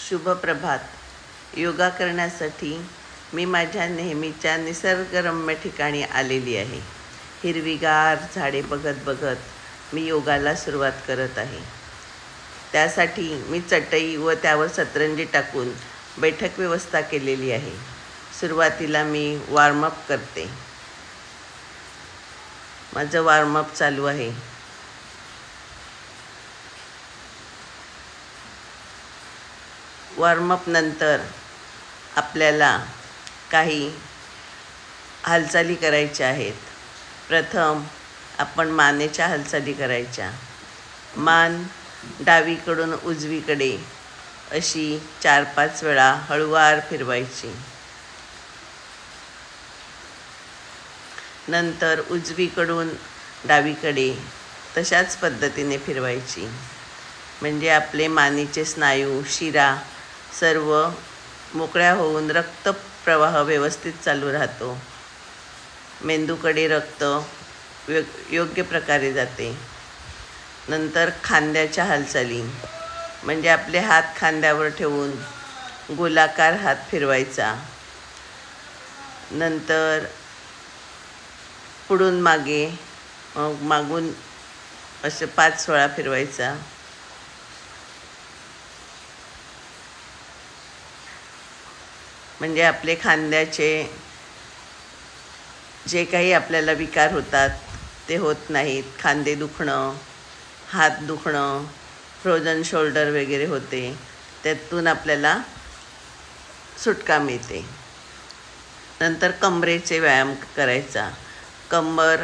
शुभ प्रभात. योगा करण्यासाठी मी माझ्या नेहमीच्या निसर्गरम्य ठिकाणी आलेली आहे. हिरवीगार झाडे बघत बघत मी योगाला सुरुवात करत आहे. त्यासाठी मी चटई व त्यावर सतरंजी टाकून बैठक व्यवस्था केलेली आहे. सुरुवातीला मी वॉर्मअप करते. माझं वॉर्मअप चालू आहे. वॉर्मअप नंतर आपल्याला काही हालचाली करायच्या आहेत. प्रथम आपण मानेच्या हालचाली करायच्या. मान डावीकडून उजवीकडे अशी 4-5 वेळा हळूवार फिरवायची. नंतर उजवीकडून डावीकडे तशाच पद्धतीने फिरवायची. म्हणजे आपले मानेचे स्नायू, शिरा सर्व मोकळ्या होऊन रक्तप्रवाह व्यवस्थित चालू राहतो. मेंदूकडे रक्त योग्य प्रकारे जाते. नंतर खांद्याच्या हालचाली, म्हणजे आपले हात खांद्यावर ठेवून गोलाकार हात फिरवायचा. नंतर पुढून मागे, मागून असे 5 वेळा फिरवायचा. म्हणजे आपले खांद्याचे जे काही आपल्याला विकार होतात ते होत नाहीत. खांदे दुखणं, हात दुखणं, फ्रोझन शोल्डर वगैरे होते, त्यातून आपल्याला सुटका मिळते. नंतर कमरेचे व्यायाम करायचा. कंबर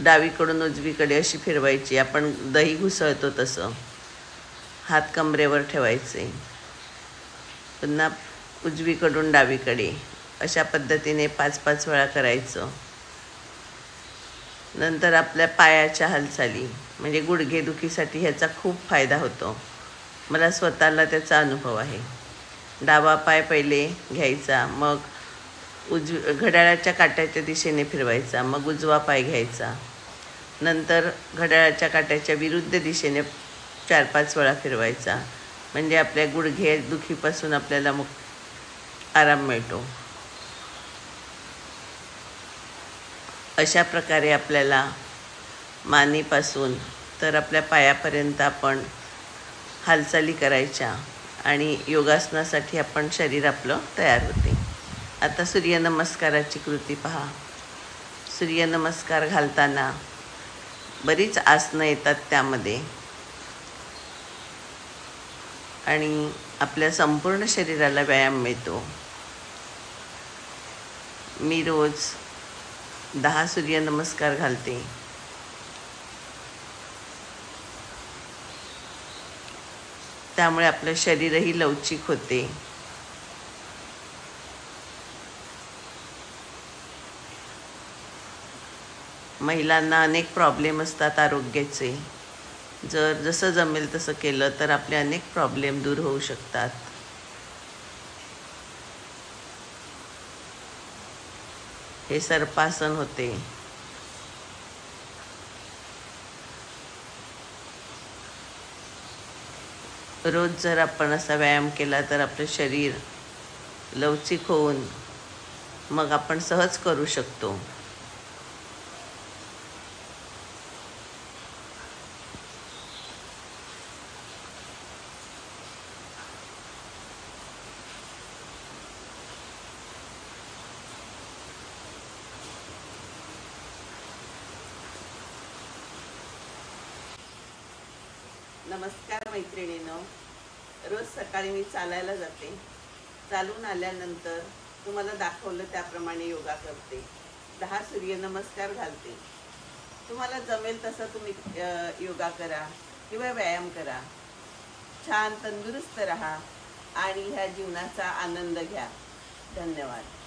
डावीकडून उजवीकडे अशी फिरवायची. आपण दही घुसळतो तसं हात कमरेवर ठेवायचे. पुन्हा उजवीकडून डावीकडे अशा पद्धतीने 5-5 वेळा करायचं. नंतर आपल्या पायाच्या हालचाली, म्हणजे गुडघेदुखीसाठी ह्याचा खूप फायदा होतो. मला स्वतःला त्याचा अनुभव आहे. डावा पाय पहिले घ्यायचा, मग घड्याळाच्या काट्याच्या दिशेने फिरवायचा, मग उजवा पाय घ्यायचा. नंतर घड्याळाच्या काट्याच्या विरुद्ध दिशेने 4-5 वेळा फिरवायचा. म्हणजे आपल्या गुडघे दुखीपासून आपल्याला आराम मिळतो. अशा प्रकारे आपल्याला मानेपासून तर आपल्या पायापर्यंत आपण हालचाली करायच्या आणि योगासनासाठी आपण शरीर आपलं तयार होते. आता सूर्यनमस्काराची कृती पहा. सूर्यनमस्कार घालताना बरीच आसनं येतात त्यामध्ये, आणि आपल्या संपूर्ण शरीराला व्यायाम मिळतो. मी रोज 10 सूर्यनमस्कार घालते. त्यामुळे आपलं शरीरही लवचिक होते. महिलांना अनेक प्रॉब्लेम असतात आरोग्याचे. जसं जमेल तसं केलं तर आपले अनेक प्रॉब्लेम दूर होऊ शकतात. हे सर्पासन होते. रोज जर आपण असा व्यायाम केला तर आपलं शरीर लवचिक होऊन मग आपण सहज करू शकतो. नमस्कार मैत्रिणींनो. रोज सकाळी मी चालायला जाते. चालून आल्यानंतर तुम्हाला दाखवलं त्याप्रमाणे योगा करते. 10 सूर्यनमस्कार घालते. तुम्हाला जमेल तसं तुम्ही योगा करा किंवा व्यायाम करा. छान तंदुरुस्त राहा आणि ह्या जीवनाचा आनंद घ्या. धन्यवाद.